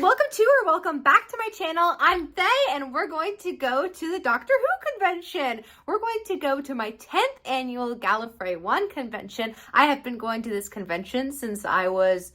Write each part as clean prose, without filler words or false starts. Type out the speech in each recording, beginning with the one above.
welcome to or welcome back to my channel. I'm Faye and we're going to go to the Doctor Who convention. We're going to go to my 10th annual Gallifrey 1 convention. I have been going to this convention since I was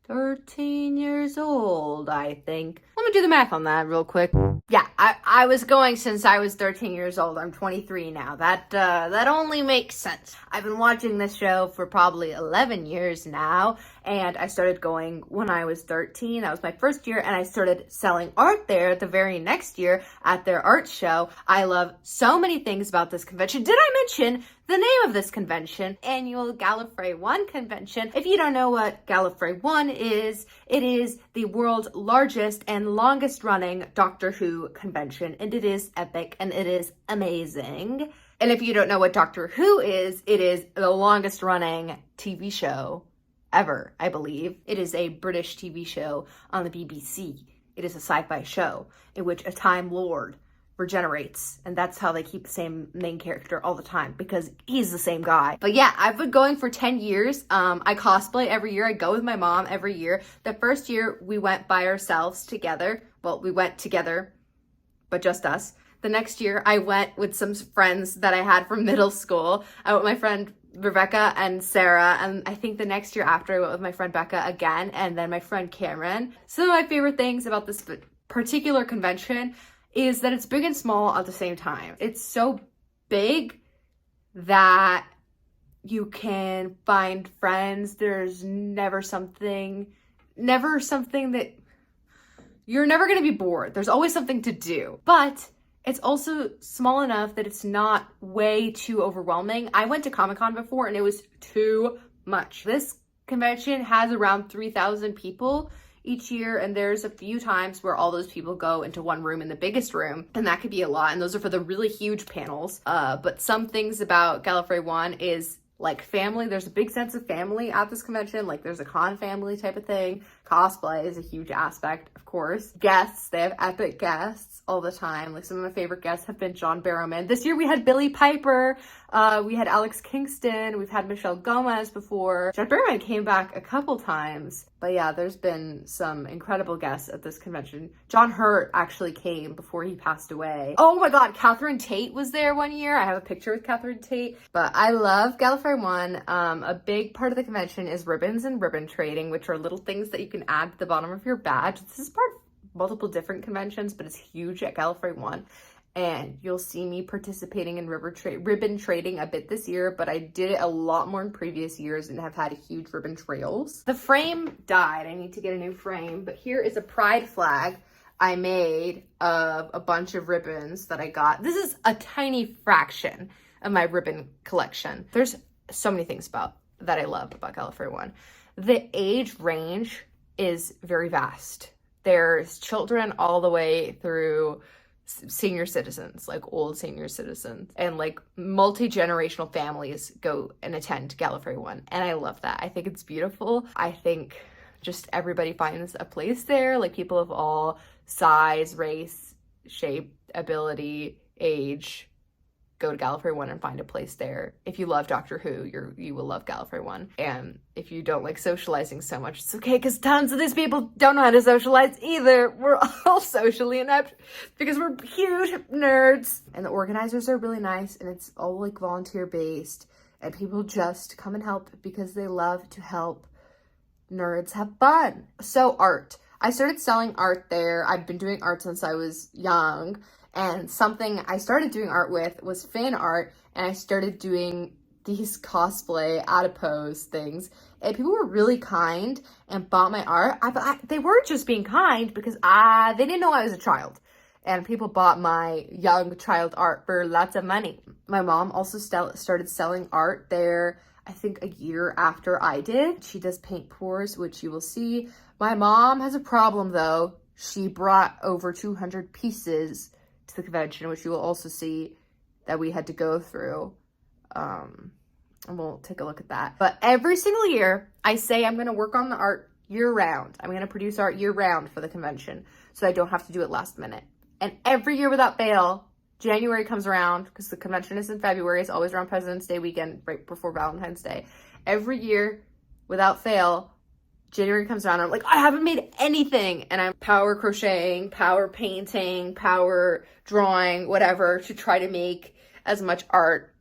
13 years old, I think. Let me do the math on that real quick. Yeah, I was going since I was 13 years old. I'm 23 now. That only makes sense. I've been watching this show for probably 11 years now, and I started going when I was 13. That was my first year, and I started selling art there the very next year at their art show. I love so many things about this convention. Did I mention the name of this convention? Annual Gallifrey 1 convention. If you don't know what Gallifrey 1 is, it is the world's largest and longest running Doctor Who convention, and it is epic and it is amazing. And if you don't know what Doctor Who is, it is the longest running TV show ever, I believe. It is a British TV show on the BBC. It is a sci-fi show in which a Time Lord regenerates, and that's how they keep the same main character all the time, because he's the same guy. But yeah, I've been going for 10 years. I cosplay every year. I go with my mom every year. The first year we went by ourselves together. Well, we went together, but just us. The next year I went with some friends that I had from middle school. I went with my friend Rebecca and Sarah, and I think the next year after I went with my friend Becca again, and then my friend Cameron. Some of my favorite things about this particular convention is that it's big and small at the same time. It's so big that you can find friends. There's never something that you're never gonna be bored. There's always something to do. But it's also small enough that it's not way too overwhelming. I went to Comic-Con before and it was too much. This convention has around 3,000 people each year, and there's a few times where all those people go into one room in the biggest room, and that could be a lot, and those are for the really huge panels. But some things about Gallifrey 1 is like family. There's a big sense of family at this convention. Like there's a con family type of thing. Cosplay is a huge aspect, of course. Guests, they have epic guests all the time. Like some of my favorite guests have been John Barrowman. This year we had Billie Piper, we had Alex Kingston, we've had Michelle Gomez before. John Barrowman came back a couple times. But yeah, there's been some incredible guests at this convention. John Hurt actually came before he passed away. Oh my God, Catherine Tate was there one year. I have a picture with Catherine Tate. But I love Gallifrey 1. A big part of the convention is ribbons and ribbon trading, which are little things that you can add to the bottom of your badge. This is part of multiple different conventions, but it's huge at Gallifrey 1. And you'll see me participating in ribbon trading a bit this year, but I did it a lot more in previous years and have had huge ribbon trails. The frame died. I need to get a new frame, but here is a pride flag I made of a bunch of ribbons that I got. This is a tiny fraction of my ribbon collection. There's so many things that I love about Gallifrey 1. The age range is very vast. There's children all the way through senior citizens, like old senior citizens, and like multi-generational families go and attend Gallifrey 1, and I love that. I think it's beautiful. I think just everybody finds a place there, like people of all size, race, shape, ability, age go to Gallifrey 1 and find a place there. If you love Doctor Who, you will love Gallifrey 1. And if you don't like socializing so much, it's okay, because tons of these people don't know how to socialize either. We're all socially inept because we're huge nerds. And the organizers are really nice, and it's all like volunteer based, and people just come and help because they love to help nerds have fun. So art. I started selling art there. I've been doing art since I was young. And something I started doing art with was fan art, and I started doing these cosplay adipose things. And people were really kind and bought my art. They weren't just being kind because they didn't know I was a child. And people bought my young child art for lots of money. My mom also started selling art there, I think a year after I did. She does paint pours, which you will see. My mom has a problem though. She brought over 200 pieces to the convention, which you will also see that we had to go through. And we'll take a look at that. But every single year, I say I'm going to work on the art year round. I'm going to produce art year round for the convention, so I don't have to do it last minute. And every year without fail, January comes around, because the convention is in February. It's always around President's Day weekend, right before Valentine's Day. Every year without fail, January comes around and I'm like, I haven't made anything. And I'm power crocheting, power painting, power drawing, whatever, to try to make as much art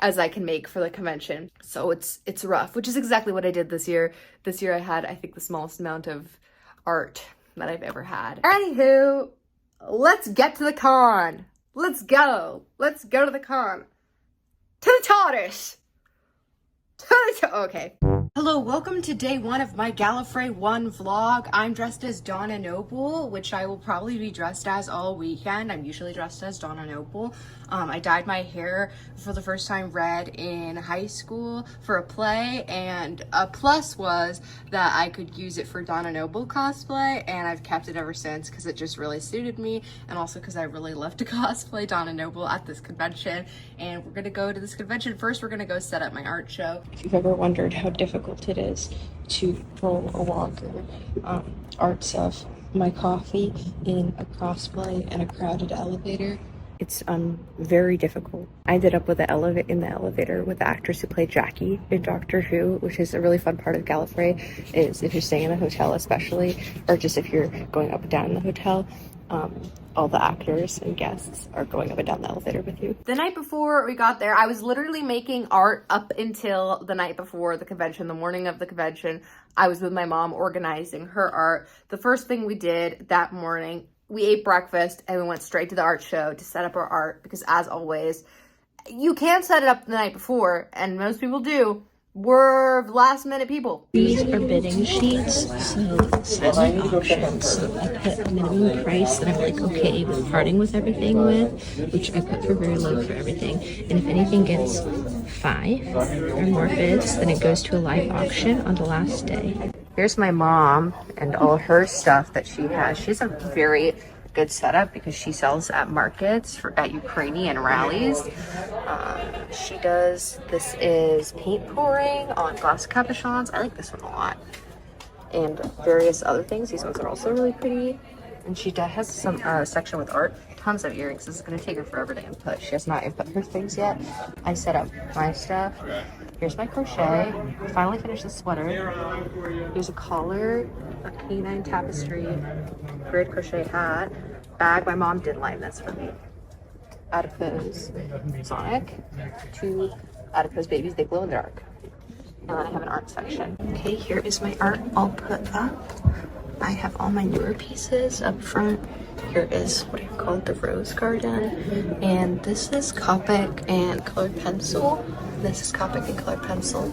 as I can make for the convention. So it's rough, which is exactly what I did this year. This year I had, I think, the smallest amount of art that I've ever had. Anywho, let's get to the con. Let's go. Let's go to the con. To the TARDIS. Okay. Hello, welcome to day one of my Gallifrey 1 vlog. I'm dressed as Donna Noble, which I will probably be dressed as all weekend. I'm usually dressed as Donna Noble. I dyed my hair for the first time red in high school for a play, and a plus was that I could use it for Donna Noble cosplay, and I've kept it ever since because it just really suited me, and also because I really love to cosplay Donna Noble at this convention. And we're gonna go to this convention. First, we're gonna go set up my art show. If you've ever wondered how difficult it is to roll a walker, arts of my coffee in a cosplay and a crowded elevator. It's very difficult. I ended up with in the elevator with the actress who played Jackie in Doctor Who, which is a really fun part of Gallifrey, is if you're staying in a hotel especially, or just if you're going up and down in the hotel, all the actors and guests are going up and down the elevator with you. The night before we got there, I was literally making art up until the night before the convention, the morning of the convention. I was with my mom organizing her art. The first thing we did that morning, we ate breakfast and we went straight to the art show to set up our art, because as always, you can set it up the night before, and most people do. We're last minute people. These are bidding sheets, so setting options. So I put a minimum price that I'm like okay with parting with everything with, which I put for very low for everything. And if anything gets 5 or more bids, then it goes to a live auction on the last day. Here's my mom and all her stuff that she has. She has a very good setup because she sells at markets at Ukrainian rallies. She does, this is paint pouring on glass cabochons. I like this one a lot. And various other things. These ones are also really pretty. And she has some section with art. Tons of earrings. This is going to take her forever to input. She has not input her things yet. I set up my stuff. Here's my crochet. Finally finished the sweater. Here's a collar, a canine tapestry, grid crochet hat, bag. My mom did line this for me. Adipose Sonic, 2 adipose babies. They glow in the dark. And then I have an art section. Okay, here is my art all put up. I have all my newer pieces up front. Here is what I call the rose garden, and this is Copic and colored pencil. This is Copic and colored pencil.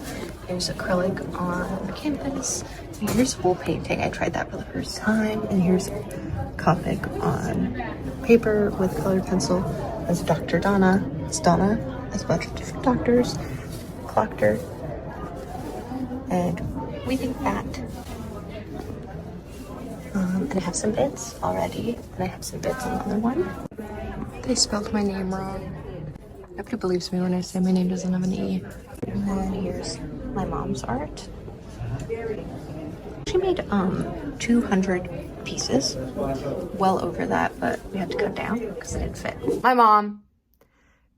Here's acrylic on the canvas. And here's wool painting. I tried that for the first time. And here's Copic on paper with colored pencil. That's Dr. Donna. It's Donna. There's a bunch of different doctors. Clocked her. And we think that. And I have some bits already, and I have some bits on the other one. They spelled my name wrong. Nobody believes me when I say my name doesn't have an E. And then here's my mom's art. She made 200 pieces, well over that, but we had to cut down because it didn't fit. My mom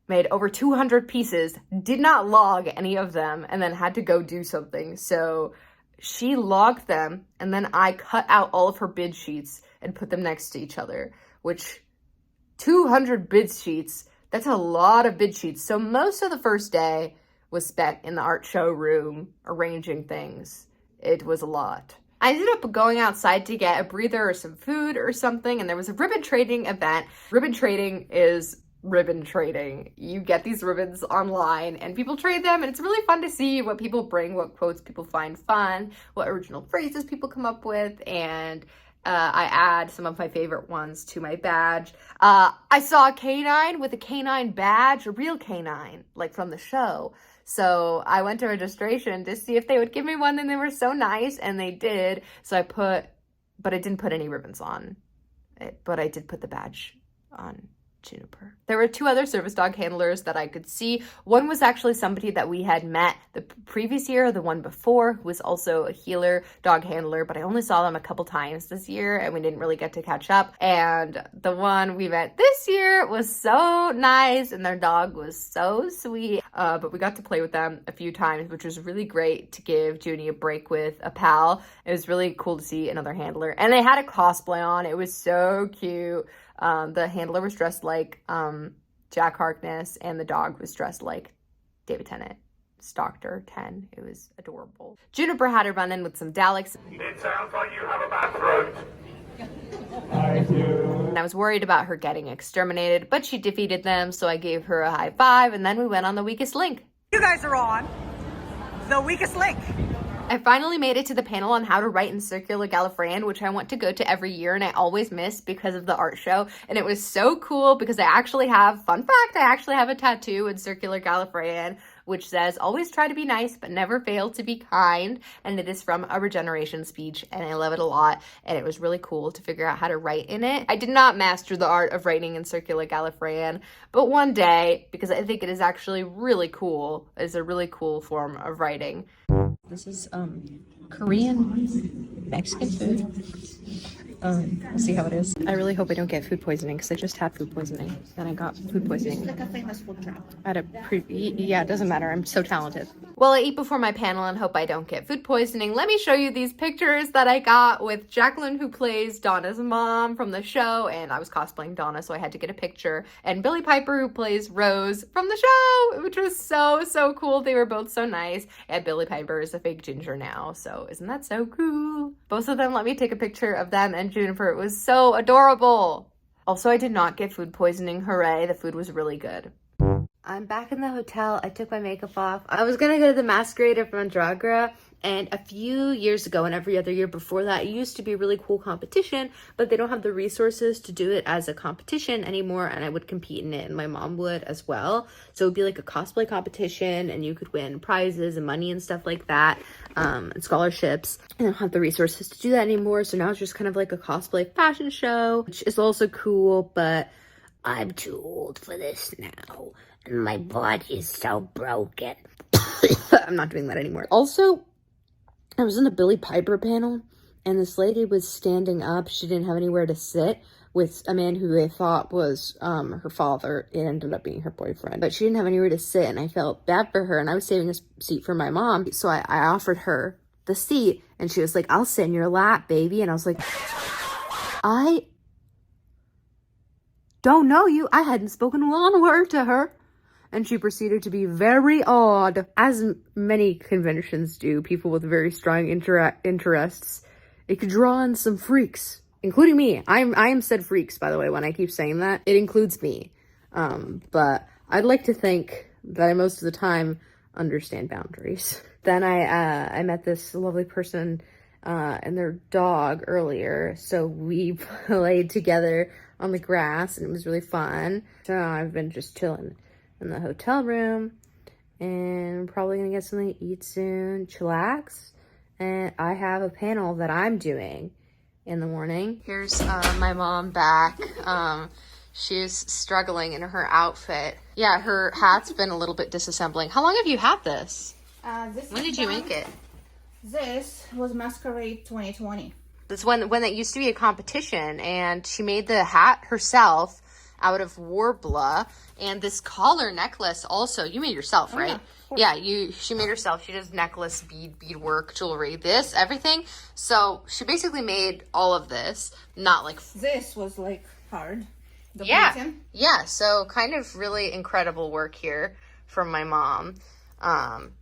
made over 200 pieces, did not log any of them, and then had to go do something. So she logged them, and then I cut out all of her bid sheets and put them next to each other, which 200 bid sheets, that's a lot of bid sheets. So most of the first day was spent in the art show room arranging things. It was a lot. I ended up going outside to get a breather or some food or something, and there was a ribbon trading event. Ribbon trading is ribbon trading. You get these ribbons online and people trade them, and it's really fun to see what people bring, what quotes people find fun, what original phrases people come up with, and I add some of my favorite ones to my badge. I saw a canine with a canine badge, a real canine, like from the show. So I went to registration to see if they would give me one, and they were so nice, and they did. So I but I didn't put any ribbons on it, but I did put the badge on Juniper. There were 2 other service dog handlers that I could see. One was actually somebody that we had met the previous year, or the one before, who was also a healer dog handler, but I only saw them a couple times this year and we didn't really get to catch up. And the one we met this year was so nice and their dog was so sweet. But we got to play with them a few times, which was really great to give Junie a break with a pal. It was really cool to see another handler. And they had a cosplay on. It was so cute. The handler was dressed like Jack Harkness, and the dog was dressed like David Tennant, Dr. 10. It was adorable. Juniper had a run-in with some Daleks. It sounds like you have a bad throat. I do. And I was worried about her getting exterminated, but she defeated them, so I gave her a high five, and then we went on the weakest link. You guys are on the weakest link. I finally made it to the panel on how to write in Circular Gallifreyan, which I want to go to every year and I always miss because of the art show. And it was so cool because I actually have, fun fact, I actually have a tattoo in Circular Gallifreyan, which says, always try to be nice, but never fail to be kind. And it is from a regeneration speech, and I love it a lot. And it was really cool to figure out how to write in it. I did not master the art of writing in Circular Gallifreyan, but one day, because I think it is actually really cool, it's a really cool form of writing. This is Korean Mexican food. We'll see how it is. I really hope I don't get food poisoning because I just had food poisoning. Then I got food poisoning. Like a famous food truck. Yeah, it doesn't matter. I'm so talented. Well, I eat before my panel and hope I don't get food poisoning. Let me show you these pictures that I got with Jacqueline, who plays Donna's mom from the show, and I was cosplaying Donna, so I had to get a picture, and Billie Piper, who plays Rose from the show, which was so cool. They were both so nice, and Billie Piper is a fake ginger now, so isn't that so cool? Both of them let me take a picture of them and Juniper. It was so adorable. Also, I did not get food poisoning. Hooray, the food was really good. I'm back in the hotel. I took my makeup off. I was gonna go to the Masquerader from Andragra, and a few years ago and every other year before that, it used to be a really cool competition, but they don't have the resources to do it as a competition anymore, and I would compete in it, and my mom would as well. So it would be like a cosplay competition, and you could win prizes and money and stuff like that, and scholarships. I don't have the resources to do that anymore, so now it's just kind of like a cosplay fashion show, which is also cool, but I'm too old for this now, and my body is so broken. I'm not doing that anymore. Also, I was in a Billie Piper panel, and this lady was standing up. She didn't have anywhere to sit with a man who I thought was her father. It ended up being her boyfriend. But she didn't have anywhere to sit, and I felt bad for her, and I was saving a seat for my mom. So I offered her the seat, and she was like, I'll sit in your lap, baby. And I was like, I don't know you. I hadn't spoken one word to her. And she proceeded to be very odd, as many conventions do. People with very strong interests. It could draw in some freaks, including me. I am said freaks, by the way, when I keep saying that. It includes me. But I'd like to think that I most of the time understand boundaries. Then I met this lovely person and their dog earlier. So we played together on the grass, and it was really fun. So I've been just chilling in the hotel room, and probably gonna get something to eat soon, chillax, and I have a panel that I'm doing in the morning. Here's my mom back. She's struggling in her outfit. Yeah, her hat's been a little bit disassembling. How long have you had this? When did you make it? This was Masquerade 2020. This when it used to be a competition, and she made the hat herself out of Warbler, and this collar necklace also you made yourself, right? Yeah, she made herself. She does necklace, beadwork, jewelry, this, everything. So she basically made all of this, not like This was like hard. Yeah, so kind of really incredible work here from my mom.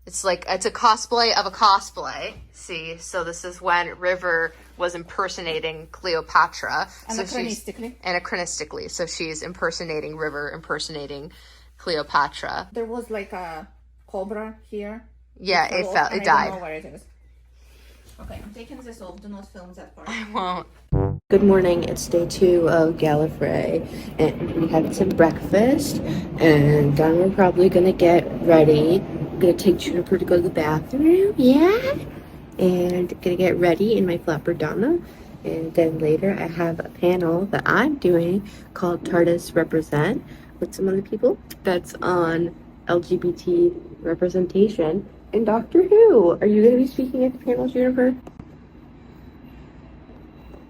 It's a cosplay of a cosplay. See, so this is when River was impersonating Cleopatra. Anachronistically. So she's impersonating River, impersonating Cleopatra. There was like a cobra here. Yeah, it died. I don't know where it is. Okay, I'm taking this off. Do not film that part. I won't. Good morning, it's day 2 of Gallifrey, and we had some breakfast, and then we're probably gonna get ready. I'm gonna take Juniper to go to the bathroom, yeah? And gonna get ready in my flapper Donna, And then later I have a panel that I'm doing called TARDIS Represent with some other people that's on LGBT representation in Doctor Who. Are you going to be speaking at the panels, Jennifer?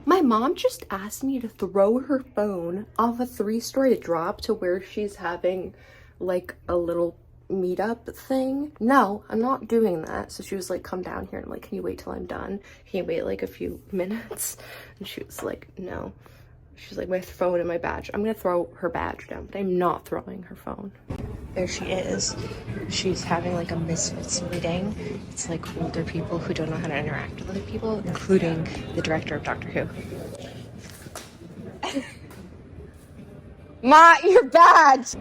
My mom just asked me to throw her phone off a 3-story drop to where she's having like a little meetup thing. No, I'm not doing that. So she was like, come down here. And I'm like, can you wait till I'm done? Can you wait like a few minutes? And she was like, no. She's like, my phone and my badge. I'm gonna throw her badge down, but I'm not throwing her phone. There she is. She's having like a misfits meeting. It's like older people who don't know how to interact with other people, including the director of Doctor Who. Ma, your badge!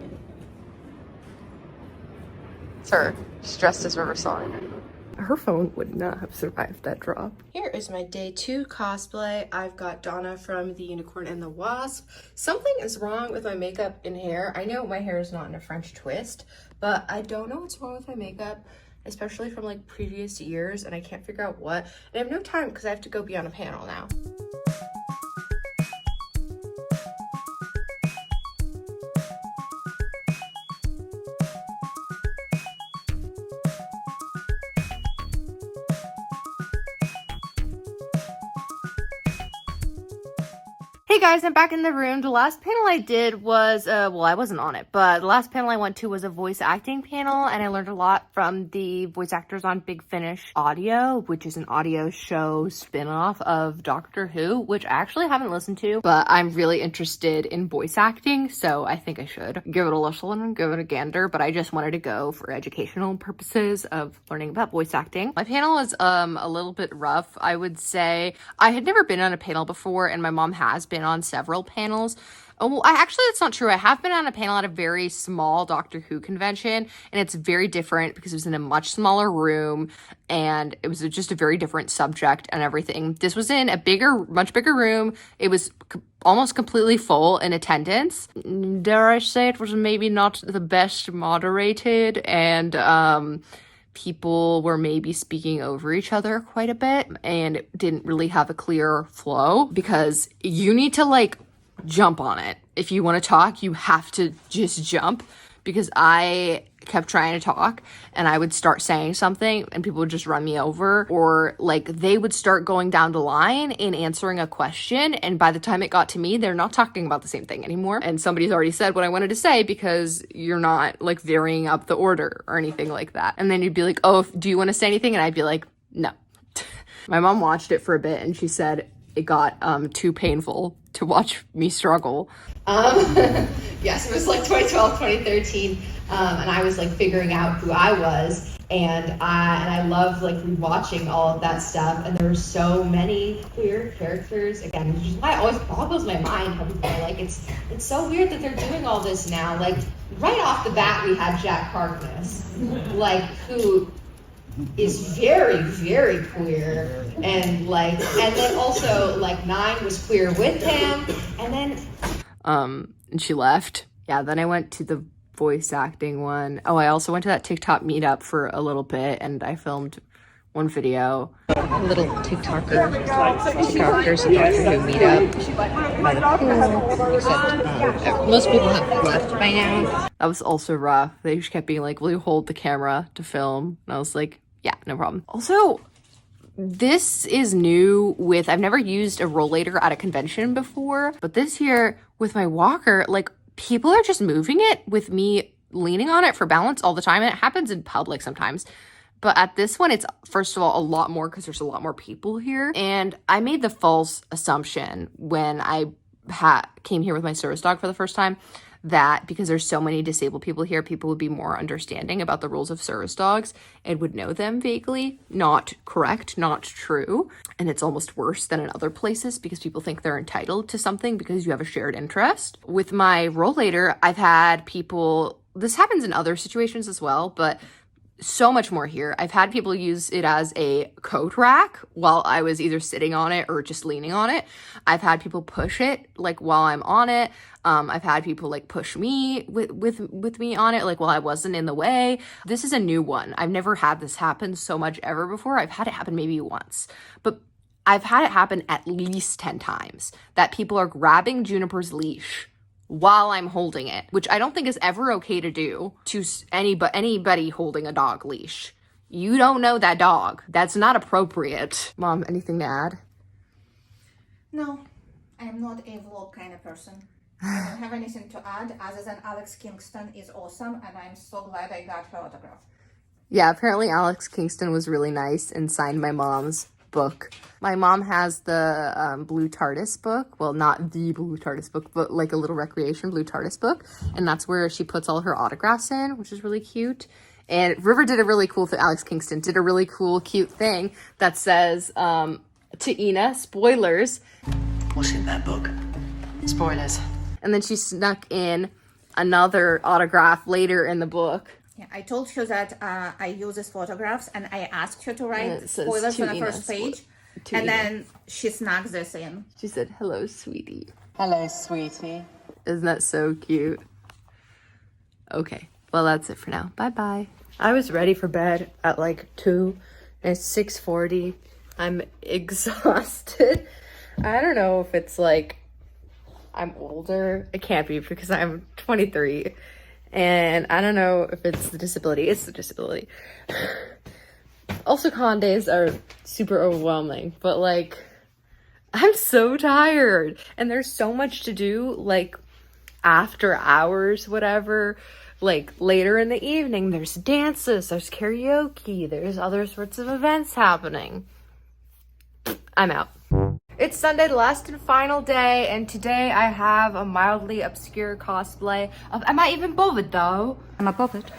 It's her. She's dressed as River Song. Her phone would not have survived that drop. Here is my day 2 cosplay. I've got Donna from The Unicorn and the Wasp. Something is wrong with my makeup and hair. I know my hair is not in a French twist, but I don't know what's wrong with my makeup, especially from like previous years, and I can't figure out what. And I have no time because I have to go be on a panel now. Hey guys, I'm back in the room. The last panel I did was, well, I wasn't on it, but the last panel I went to was a voice acting panel, and I learned a lot from the voice actors on Big Finish Audio, which is an audio show spin-off of Doctor Who, which I actually haven't listened to, but I'm really interested in voice acting, so I think I should give it a listen and give it a gander, but I just wanted to go for educational purposes of learning about voice acting. My panel was a little bit rough, I would say. I had never been on a panel before, and my mom has been on several panels. Oh, well, actually, that's not true. I have been on a panel at a very small Doctor Who convention, and it's very different because it was in a much smaller room, and it was just a very different subject and everything. This was in a bigger, much bigger room. It was almost completely full in attendance. Dare I say it was maybe not the best moderated, and people were maybe speaking over each other quite a bit, and it didn't really have a clear flow because you need to like jump on it. If you want to talk, you have to just jump, because I kept trying to talk and I would start saying something and people would just run me over, or like they would start going down the line in answering a question, and by the time it got to me, they're not talking about the same thing anymore, and somebody's already said what I wanted to say because you're not like varying up the order or anything like that. And then you'd be like, oh, do you want to say anything? And I'd be like, no. My mom watched it for a bit and she said it got too painful to watch me struggle. Yes, it was like 2012, 2013, and I was like figuring out who I was, and I loved like rewatching all of that stuff, and there were so many queer characters. Again, which is why it always boggles my mind how people are like, it's so weird that they're doing all this now. Like right off the bat, we had Jack Harkness, like who is very, very queer, and then also like Nine was queer with him, and then and she left. Yeah, then I went to the voice acting one. Oh, I also went to that TikTok meetup for a little bit, and I filmed one video. A little TikTokers at Doctor Who meetup by the pool, except most people have left by now. That was also rough. They just kept being like, will you hold the camera to film? And I was like, yeah, no problem. Also, this is new with, I've never used a rollator at a convention before, but this year with my walker, like people are just moving it with me leaning on it for balance all the time. And it happens in public sometimes. But at this one, it's first of all a lot more because there's a lot more people here. And I made the false assumption when I came here with my service dog for the first time that because there's so many disabled people here, people would be more understanding about the rules of service dogs and would know them vaguely. Not correct, not true. And it's almost worse than in other places because people think they're entitled to something because you have a shared interest. With my rollator, I've had people, this happens in other situations as well, but so much more here. I've had people use it as a coat rack while I was either sitting on it or just leaning on it. I've had people push it like while I'm on it. I've had people like push me with me on it like while I wasn't in the way. This is a new one. I've never had this happen so much ever before. I've had it happen maybe once, but I've had it happen at least 10 times that people are grabbing Juniper's leash while I'm holding it, which I don't think is ever okay to do to anybody holding a dog leash. You don't know that dog. That's not appropriate. Mom, anything to add? No, I am not a vlog kind of person. I don't have anything to add other than Alex Kingston is awesome, and I'm so glad I got her autograph. Yeah, apparently Alex Kingston was really nice and signed my mom's book. My mom has the Blue TARDIS book. Well, not the Blue TARDIS book, but like a little recreation Blue TARDIS book. And that's where she puts all her autographs in, which is really cute. And River did a really cool thing. Alex Kingston did a really cool, cute thing that says, to Ina, spoilers. What's in that book? Spoilers. And then she snuck in another autograph later in the book. Yeah, I told her that I use these photographs, and I asked her to write says spoilers on the to Ina, first page, to and Ina. then she snuck this in. She said, hello, sweetie. Hello, sweetie. Isn't that so cute? Okay, well, that's it for now. Bye-bye. I was ready for bed at like 2, and it's 6:40. I'm exhausted. I don't know if it's like I'm older. It can't be because I'm 23. And I don't know if it's the disability. It's the disability. Also, con days are super overwhelming. But like, I'm so tired. And there's so much to do, like, after hours, whatever. Like, later in the evening, there's dances, there's karaoke, there's other sorts of events happening. I'm out. It's Sunday, the last and final day, and today I have a mildly obscure cosplay of... Am I even bothered, though? Am I bothered?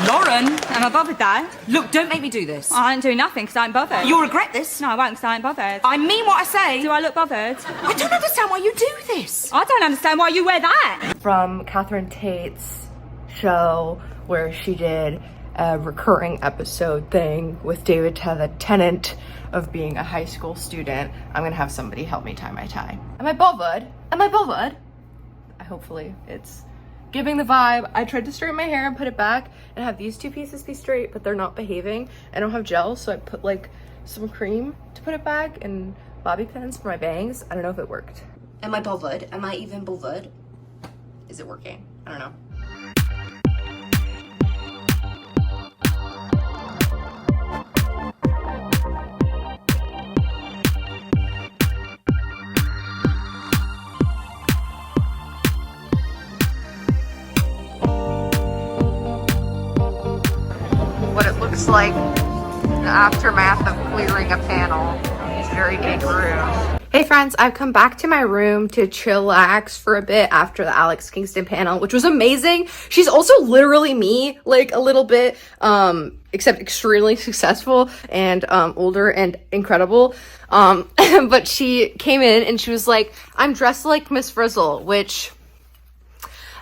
Lauren, am I bothered though? Look, don't make me do this. I ain't doing nothing because I ain't bothered. You'll regret this. No, I won't because I ain't bothered. I mean what I say. Do I look bothered? I don't understand why you do this. I don't understand why you wear that. From Catherine Tate's show where she did a recurring episode thing with David Tennant of being a high school student. I'm gonna have somebody help me tie my tie. Am I bothered? Am I bothered? Hopefully it's giving the vibe. I tried to straighten my hair and put it back and have these two pieces be straight, but they're not behaving. I don't have gel, so I put like some cream to put it back and bobby pins for my bangs. I don't know if it worked. Am I bothered? Am I even bothered? Is it working? I don't know. What it looks like the aftermath of clearing a panel. It's a very big room. Hey friends, I've come back to my room to chillax for a bit after the Alex Kingston panel, which was amazing. She's also literally me, like a little bit, except extremely successful and older and incredible. But she came in and she was like, I'm dressed like Miss Frizzle, which...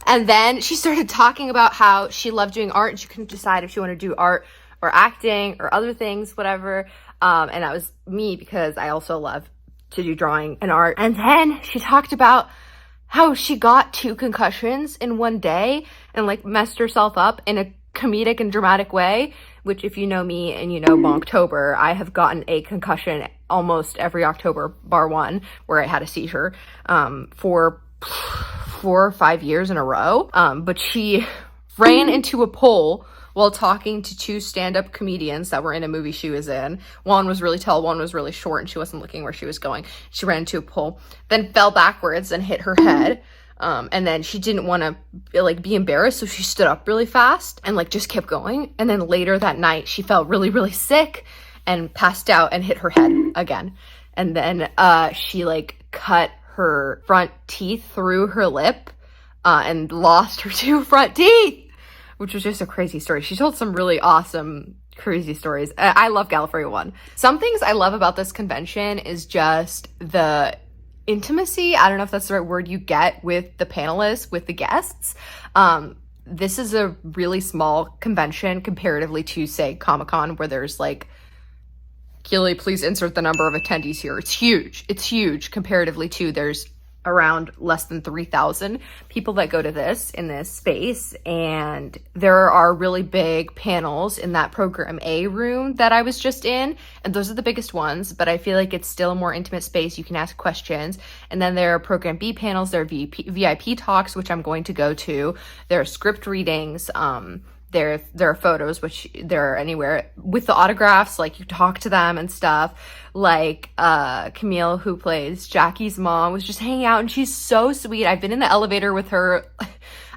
And then she started talking about how she loved doing art and she couldn't decide if she wanted to do art or acting or other things, whatever. And that was me because I also love to do drawing and art. And then she talked about how she got 2 concussions in one day and like messed herself up in a comedic and dramatic way, which if you know me and you know Bonktober, I have gotten a concussion almost every October, bar one, where I had a seizure for 4 or 5 years in a row. But she ran into a pole while talking to 2 stand-up comedians that were in a movie she was in. One was really tall, one was really short, and she wasn't looking where she was going. She ran into a pole, then fell backwards and hit her head. And then she didn't want to like be embarrassed, so she stood up really fast and like just kept going. And then later that night, she felt really, really sick and passed out and hit her head again. And then she like cut her front teeth through her lip and lost her 2 front teeth, which was just a crazy story. She told some really awesome, crazy stories. I love Gallifrey 1. Some things I love about this convention is just the intimacy. I don't know if that's the right word you get with the panelists, with the guests. This is a really small convention comparatively to, say, Comic-Con, where there's like, Keely, please insert the number of attendees here. It's huge. It's huge comparatively to there's around less than 3,000 people that go to this in this space, and there are really big panels in that program A room that I was just in, and those are the biggest ones, but I feel like it's still a more intimate space. You can ask questions. And then there are program B panels, there are VIP talks, which I'm going to go to, there are script readings, there are photos, which there are anywhere with the autographs, like you talk to them and stuff. Like Camille, who plays Jackie's mom, was just hanging out, and she's so sweet. I've been in the elevator with her.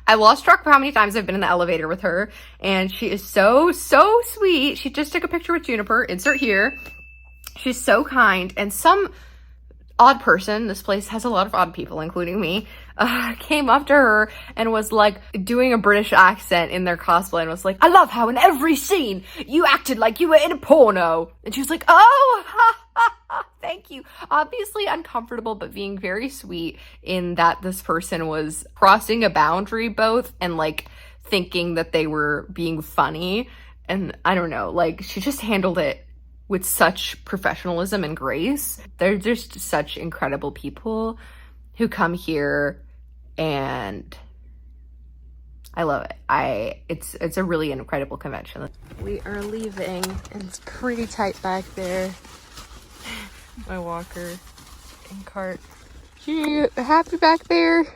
I lost track of how many times I've been in the elevator with her, and she is so sweet. She just took a picture with Juniper, insert here. She's so kind. And some odd person, this place has a lot of odd people, including me, came up to her and was like doing a British accent in their cosplay and was like, I love how in every scene you acted like you were in a porno. And she was like, oh, thank you. Obviously uncomfortable, but being very sweet in that this person was crossing a boundary both and like thinking that they were being funny. And I don't know, like she just handled it with such professionalism and grace. They're just such incredible people who come here, and I love it. It's a really incredible convention. We are leaving, and it's pretty tight back there. My walker and cart. You happy back there?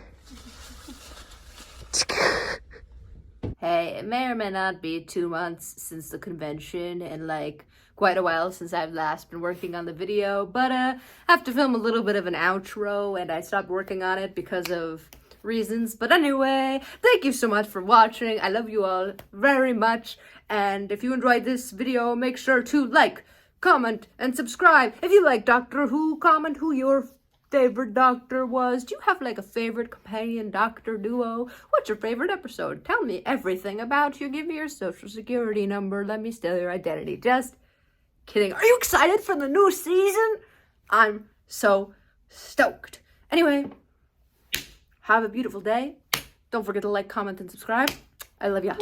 Hey, it may or may not be 2 months since the convention, and like quite a while since I've last been working on the video, but I have to film a little bit of an outro, and I stopped working on it because of reasons. But anyway, thank you so much for watching. I love you all very much, and if you enjoyed this video, make sure to like, comment, and subscribe. If you like Doctor Who, comment who your favorite doctor was. Do you have like a favorite companion doctor duo? What's your favorite episode? Tell me everything about you. Give me your social security number. Let me steal your identity. Just kidding. Are you excited for the new season? I'm so stoked. Anyway, have a beautiful day. Don't forget to like, comment, and subscribe. I love y'all.